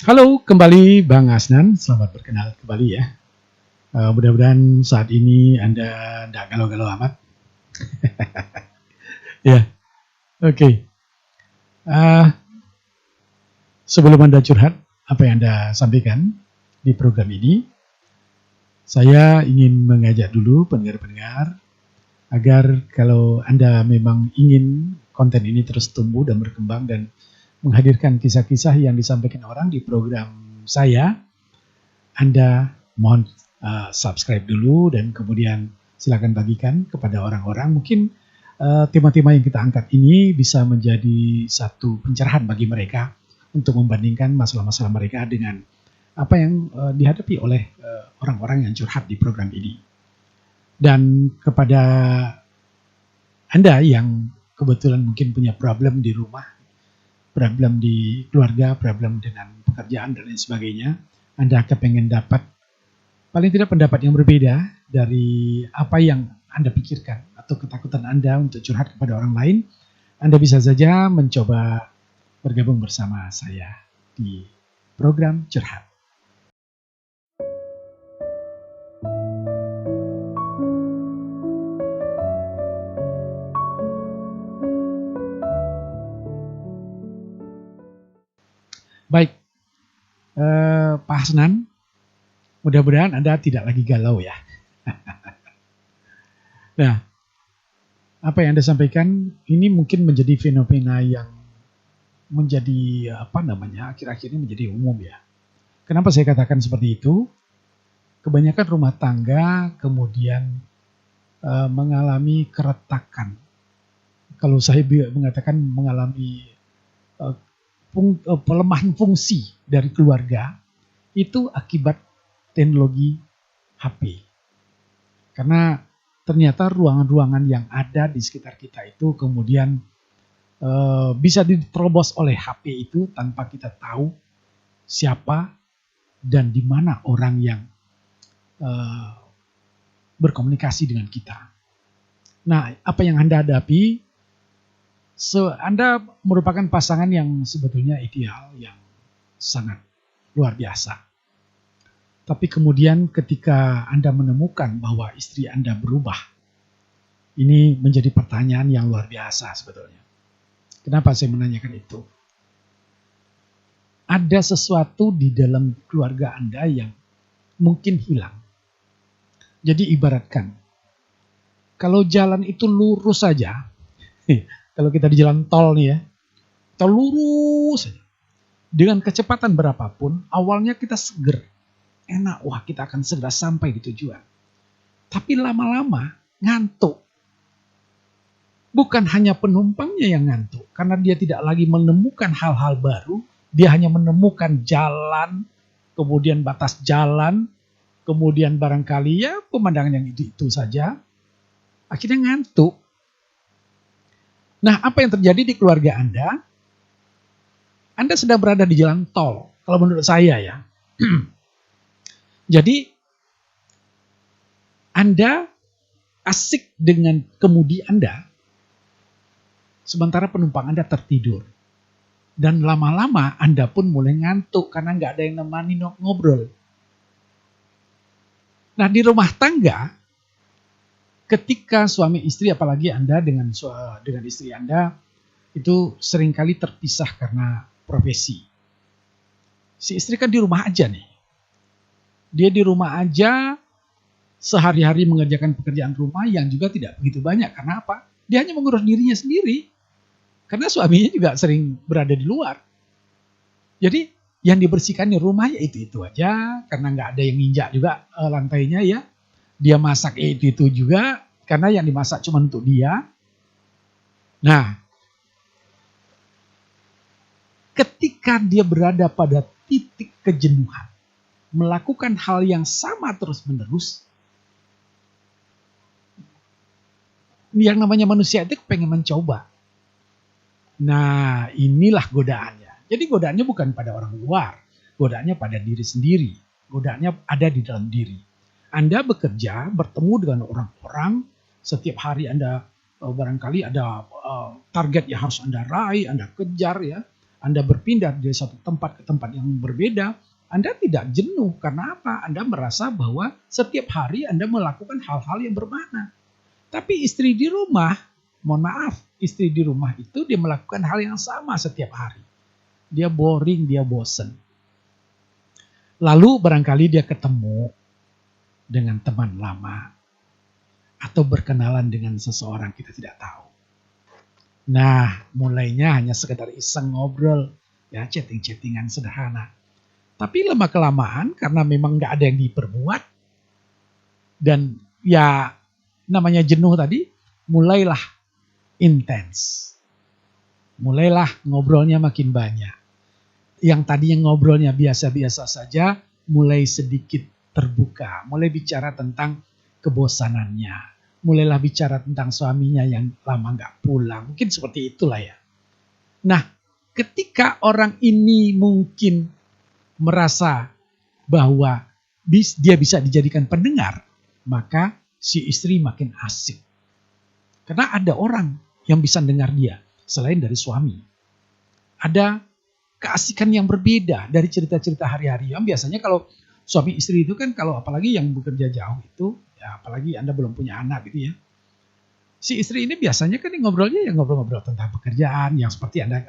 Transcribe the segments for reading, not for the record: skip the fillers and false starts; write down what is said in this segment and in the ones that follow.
Halo, kembali Bang Asnan. Selamat berkenal kembali ya. Mudah-mudahan saat ini Anda tidak galau-galau amat. Ya, oke. Uh, Sebelum Anda curhat, apa yang Anda sampaikan di program ini, saya ingin mengajak dulu pendengar-pendengar agar kalau Anda memang ingin konten ini terus tumbuh dan berkembang dan menghadirkan kisah-kisah yang disampaikan orang di program saya, Anda mohon subscribe dulu dan kemudian silakan bagikan kepada orang-orang. Mungkin tema-tema yang kita angkat ini bisa menjadi satu pencerahan bagi mereka untuk membandingkan masalah-masalah mereka dengan apa yang dihadapi oleh orang-orang yang curhat di program ini. Dan kepada Anda yang kebetulan mungkin punya problem di rumah, problem di keluarga, problem dengan pekerjaan dan lain sebagainya, Anda kepengen dapat paling tidak pendapat yang berbeda dari apa yang Anda pikirkan atau ketakutan Anda untuk curhat kepada orang lain, Anda bisa saja mencoba bergabung bersama saya di program Curhat. Baik, Pak Hasnan, mudah-mudahan Anda tidak lagi galau ya. Nah, apa yang Anda sampaikan ini mungkin menjadi fenomena yang menjadi akhir-akhir ini menjadi umum ya. Kenapa saya katakan seperti itu? Kebanyakan rumah tangga kemudian mengalami keretakan. Kalau saya mengatakan mengalami pelemahan fungsi dari keluarga itu akibat teknologi HP. Karena ternyata ruangan-ruangan yang ada di sekitar kita itu kemudian bisa diterobos oleh HP itu tanpa kita tahu siapa dan di mana orang yang berkomunikasi dengan kita. Nah, apa yang Anda hadapi, Anda merupakan pasangan yang sebetulnya ideal, yang sangat luar biasa. Tapi kemudian ketika Anda menemukan bahwa istri Anda berubah, ini menjadi pertanyaan yang luar biasa sebetulnya. Kenapa saya menanyakan itu? Ada sesuatu di dalam keluarga Anda yang mungkin hilang. Jadi ibaratkan, kalau jalan itu lurus saja, kalau kita di jalan tol nih ya, kita lurus saja. Dengan kecepatan berapapun, awalnya kita seger. Enak, wah kita akan segera sampai di tujuan. Tapi lama-lama ngantuk. Bukan hanya penumpangnya yang ngantuk, karena dia tidak lagi menemukan hal-hal baru, dia hanya menemukan jalan, kemudian batas jalan, kemudian barangkali ya pemandangan yang itu saja, akhirnya ngantuk. Nah, apa yang terjadi di keluarga Anda? Anda sedang berada di jalan tol, kalau menurut saya ya. Jadi, Anda asik dengan kemudi Anda, sementara penumpang Anda tertidur. Dan lama-lama Anda pun mulai ngantuk karena nggak ada yang nemani ngobrol. Nah, di rumah tangga, ketika suami istri, apalagi Anda dengan istri Anda, itu seringkali terpisah karena profesi. Si istri kan di rumah aja nih. Dia di rumah aja, sehari-hari mengerjakan pekerjaan rumah yang juga tidak begitu banyak. Karena apa? Dia hanya mengurus dirinya sendiri. Karena suaminya juga sering berada di luar. Jadi yang dibersihkan di rumah ya itu aja. Karena nggak ada yang nginjak juga lantainya ya. Dia masak itu juga. Karena yang dimasak cuma untuk dia. Nah, ketika dia berada pada titik kejenuhan, melakukan hal yang sama terus-menerus, yang namanya manusia itu pengen mencoba. Nah, inilah godaannya. Jadi godaannya bukan pada orang luar, godaannya pada diri sendiri. Godaannya ada di dalam diri. Anda bekerja, bertemu dengan orang-orang, setiap hari Anda barangkali ada target yang harus Anda raih, Anda kejar ya. Anda berpindah dari satu tempat ke tempat yang berbeda, Anda tidak jenuh. Karena apa? Anda merasa bahwa setiap hari Anda melakukan hal-hal yang bermakna. Tapi istri di rumah, mohon maaf, istri di rumah itu dia melakukan hal yang sama setiap hari. Dia boring, dia bosen. Lalu barangkali dia ketemu dengan teman lama atau berkenalan dengan seseorang kita tidak tahu. Nah, mulainya hanya sekedar iseng ngobrol, ya chatting-chattingan sederhana. Tapi lama-kelamaan karena memang nggak ada yang diperbuat dan ya namanya jenuh tadi, mulailah intens. Mulailah ngobrolnya makin banyak. Yang tadinya ngobrolnya biasa-biasa saja, mulai sedikit terbuka. Mulai bicara tentang kebosanannya. Mulailah bicara tentang suaminya yang lama nggak pulang. Mungkin seperti itulah ya. Nah, ketika orang ini mungkin merasa bahwa dia bisa dijadikan pendengar, maka si istri makin asik. Karena ada orang yang bisa dengar dia selain dari suami. Ada keasikan yang berbeda dari cerita-cerita hari-hari. Yang biasanya kalau suami istri itu kan kalau apalagi yang bekerja jauh itu, ya apalagi Anda belum punya anak gitu ya. Si istri ini biasanya kan ngobrolnya ya ngobrol-ngobrol tentang pekerjaan yang seperti Anda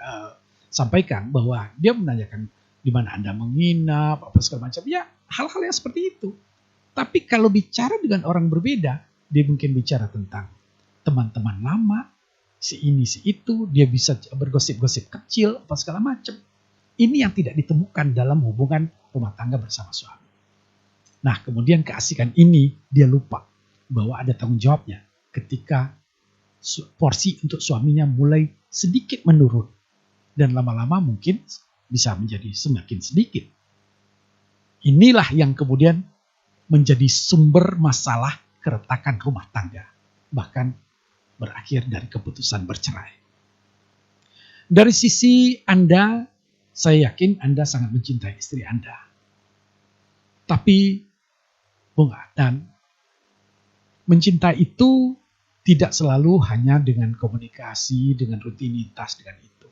sampaikan bahwa dia menanyakan di mana Anda menginap, apa segala macam. Ya hal-hal yang seperti itu. Tapi kalau bicara dengan orang berbeda, dia mungkin bicara tentang teman-teman lama, si ini si itu, dia bisa bergosip-gosip kecil, apa segala macam. Ini yang tidak ditemukan dalam hubungan rumah tangga bersama suami. Nah, kemudian keasikan ini dia lupa bahwa ada tanggung jawabnya ketika porsi untuk suaminya mulai sedikit menurun. Dan lama-lama mungkin bisa menjadi semakin sedikit. Inilah yang kemudian menjadi sumber masalah keretakan rumah tangga. Bahkan berakhir dari keputusan bercerai. Dari sisi Anda, saya yakin Anda sangat mencintai istri Anda. Tapi, Bung Adnan, mencintai itu tidak selalu hanya dengan komunikasi, dengan rutinitas, dengan itu.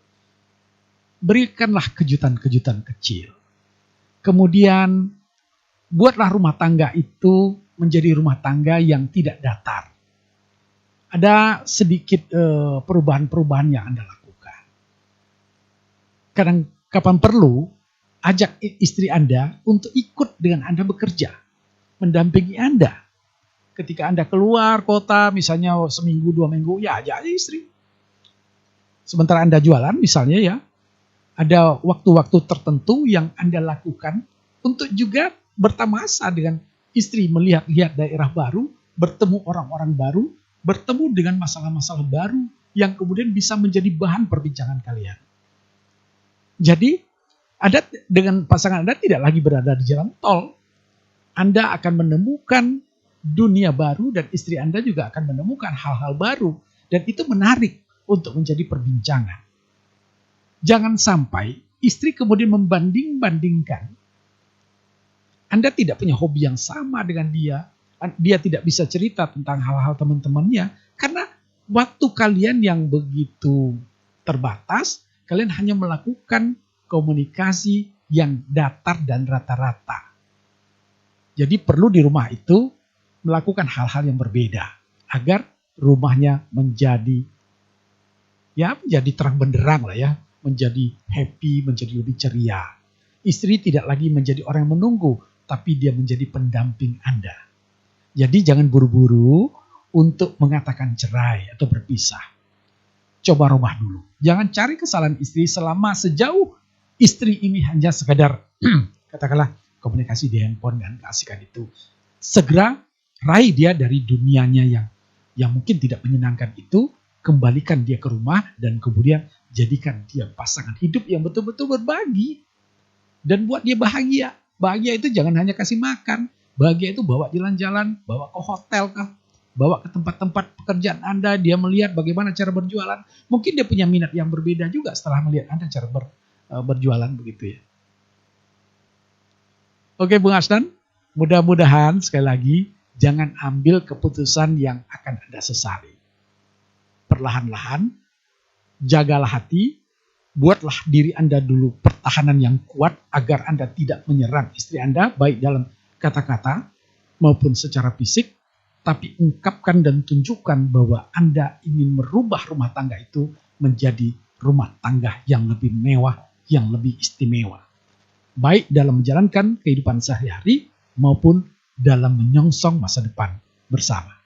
Berikanlah kejutan-kejutan kecil. Kemudian, buatlah rumah tangga itu menjadi rumah tangga yang tidak datar. Ada sedikit perubahan-perubahan yang Anda lakukan. Kadang kapan perlu, ajak istri Anda untuk ikut dengan Anda bekerja. Mendampingi Anda. Ketika Anda keluar kota, misalnya seminggu, 2 minggu, ya ajak aja istri. Sementara Anda jualan misalnya ya, ada waktu-waktu tertentu yang Anda lakukan untuk juga bertamasa dengan istri, melihat-lihat daerah baru, bertemu orang-orang baru, bertemu dengan masalah-masalah baru yang kemudian bisa menjadi bahan perbincangan kalian. Jadi, Anda dengan pasangan Anda tidak lagi berada di jalan tol. Anda akan menemukan dunia baru dan istri Anda juga akan menemukan hal-hal baru. Dan itu menarik untuk menjadi perbincangan. Jangan sampai istri kemudian membanding-bandingkan. Anda tidak punya hobi yang sama dengan dia. Dia tidak bisa cerita tentang hal-hal teman-temannya. Karena waktu kalian yang begitu terbatas, kalian hanya melakukan komunikasi yang datar dan rata-rata. Jadi perlu di rumah itu melakukan hal-hal yang berbeda. Agar rumahnya menjadi terang benderang lah ya. Menjadi happy, menjadi lebih ceria. Istri tidak lagi menjadi orang yang menunggu, tapi dia menjadi pendamping Anda. Jadi jangan buru-buru untuk mengatakan cerai atau berpisah. Coba rumah dulu. Jangan cari kesalahan istri selama sejauh istri ini hanya sekadar katakanlah komunikasi di handphone dan keasikan itu. Segera raih dia dari dunianya yang mungkin tidak menyenangkan itu, kembalikan dia ke rumah dan kemudian jadikan dia pasangan hidup yang betul-betul berbagi dan buat dia bahagia. Bahagia itu jangan hanya kasih makan. Bahagia itu bawa jalan-jalan, bawa ke hotel kah, bawa ke tempat-tempat pekerjaan Anda, dia melihat bagaimana cara berjualan. Mungkin dia punya minat yang berbeda juga setelah melihat Anda cara berjualan begitu ya. Oke Bung Asnan, mudah-mudahan sekali lagi jangan ambil keputusan yang akan Anda sesali. Perlahan-lahan, jagalah hati, buatlah diri Anda dulu pertahanan yang kuat agar Anda tidak menyerang istri Anda, baik dalam kata-kata maupun secara fisik, tapi ungkapkan dan tunjukkan bahwa Anda ingin merubah rumah tangga itu menjadi rumah tangga yang lebih mewah, yang lebih istimewa. Baik dalam menjalankan kehidupan sehari-hari maupun dalam menyongsong masa depan bersama.